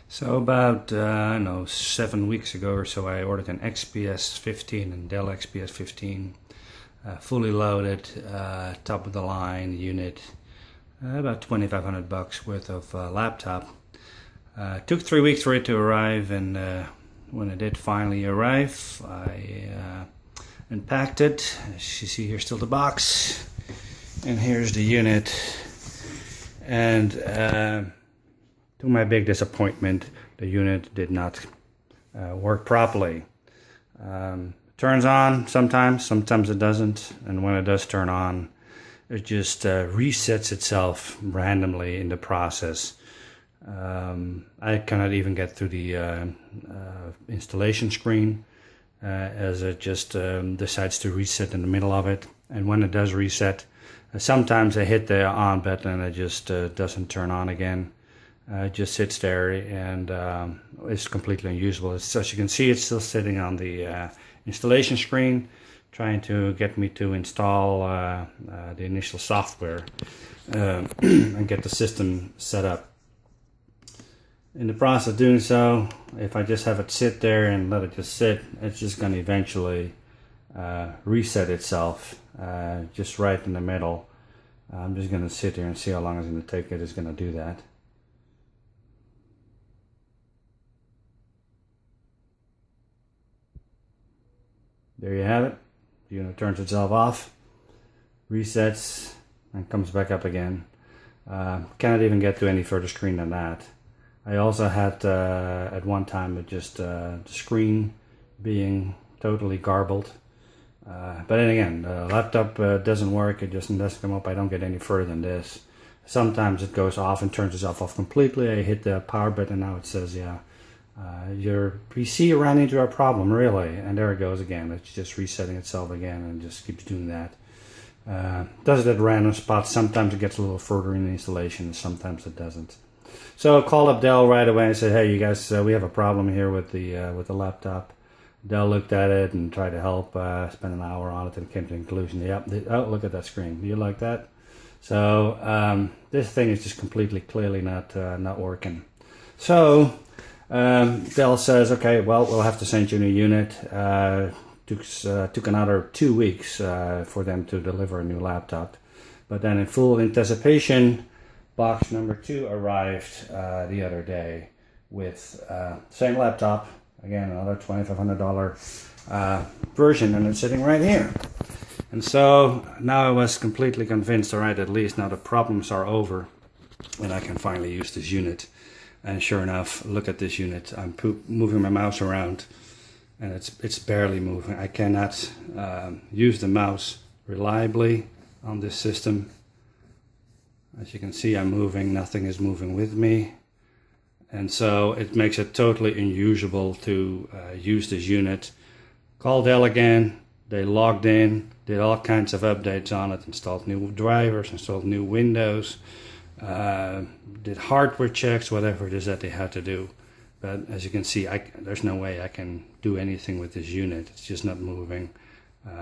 So about, I don't know, 7 weeks ago or so, I ordered an XPS 15 and Dell XPS 15, fully loaded, top of the line unit, about 2,500 bucks worth of laptop. Took 3 weeks for it to arrive, and when it did finally arrive, I unpacked it. As you see here, still the box, and here's the unit. And to my big disappointment, the unit did not work properly. Turns on sometimes it doesn't, and when it does turn on, it just resets itself randomly in the process. I cannot even get through the installation screen, as it just decides to reset in the middle of it. And when it does reset, sometimes I hit the on button and it just doesn't turn on again. It just sits there, and it's completely unusable. As you can see, it's still sitting on the installation screen, trying to get me to install the initial software and get the system set up. In the process of doing so, if I just have it sit there and let it just sit, it's just going to eventually reset itself just right in the middle. I'm just going to sit here and see how long it's going to take. It is going to do that. There you have it. The unit turns itself off, resets, and comes back up again. Cannot even get to any further screen than that. I also had at one time the screen being totally garbled. But then again, the laptop doesn't work. It just doesn't come up. I don't get any further than this. Sometimes it goes off and turns itself off completely. I hit the power button, and now it says, yeah, your PC ran into a problem, really. And there it goes again. It's just resetting itself again and just keeps doing that. Does it at random spots. Sometimes it gets a little further in the installation, and sometimes it doesn't. So I called up Dell right away and said, hey, you guys, we have a problem here with the laptop. Dell looked at it and tried to help, spent an hour on it, and came to the conclusion, yep, oh, look at that screen. You like that? So this thing is just clearly not working. So Dell says, okay, well, we'll have to send you a new unit. Took another 2 weeks for them to deliver a new laptop. But then in full anticipation, box number 2 arrived the other day with same laptop. Again, another $2,500 version, and it's sitting right here. And so now I was completely convinced, all right, at least now the problems are over, and I can finally use this unit. And sure enough, look at this unit. I'm moving my mouse around, and it's barely moving. I cannot use the mouse reliably on this system. As you can see, I'm moving. Nothing is moving with me. And so it makes it totally unusable to use this unit. Called Dell again. They logged in, did all kinds of updates on it, installed new drivers, installed new Windows, did hardware checks, whatever it is that they had to do. But as you can see, there's no way I can do anything with this unit. It's just not moving.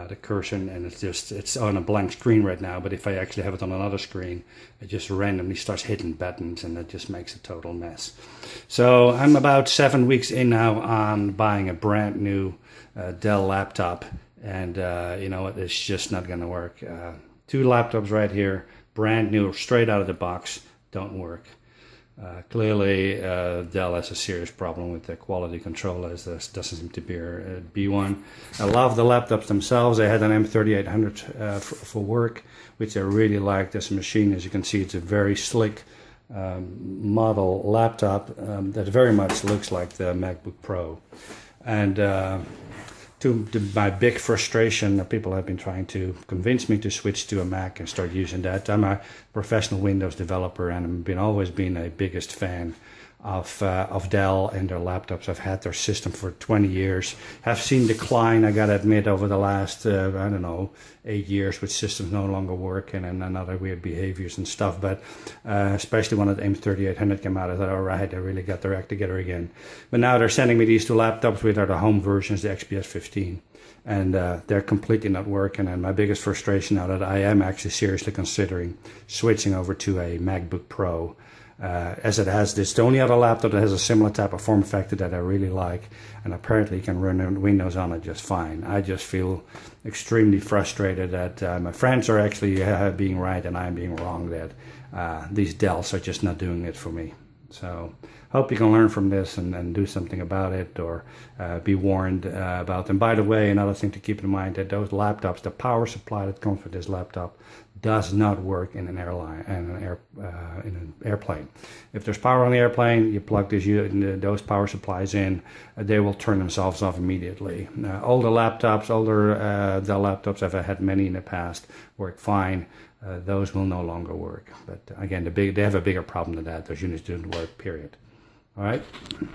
The cursor, and it's on a blank screen right now, but if I actually have it on another screen, it just randomly starts hitting buttons, and it just makes a total mess. So I'm about 7 weeks in now on buying a brand new Dell laptop, and you know what, it's just not going to work. 2 laptops right here, brand new, straight out of the box, don't work. Clearly, Dell has a serious problem with the quality control, as this doesn't seem to be one. I love the laptops themselves. I had an M3800 for work, which I really like. This machine, as you can see, it's a very slick model laptop that very much looks like the MacBook Pro. And to my big frustration, people have been trying to convince me to switch to a Mac and start using that. I'm a professional Windows developer, and I've always been a biggest fan of Dell and their laptops. I've had their system for 20 years. Have seen decline, I gotta admit, over the last, 8 years, with systems no longer working and other weird behaviors and stuff. But especially when the M3800 came out, I thought, all right, they really got their act together again. But now they're sending me these 2 laptops, which are the home versions, the XPS 15. And they're completely not working. And my biggest frustration now that I am actually seriously considering switching over to a MacBook Pro. as it has this. The only other laptop that has a similar type of form factor that I really like, and apparently can run Windows on it just fine. I just feel extremely frustrated that my friends are actually being right and I'm being wrong, that these Dells are just not doing it for me. So hope you can learn from this and do something about it, or be warned about them. By the way, another thing to keep in mind, that those laptops, the power supply that comes with this laptop does not work in an in an airplane. If there's power on the airplane, you plug those power supplies in, they will turn themselves off immediately. Older laptops, Dell laptops, I've had many in the past, work fine. Those will no longer work. But again, they have a bigger problem than that. Those units didn't work, period. All right.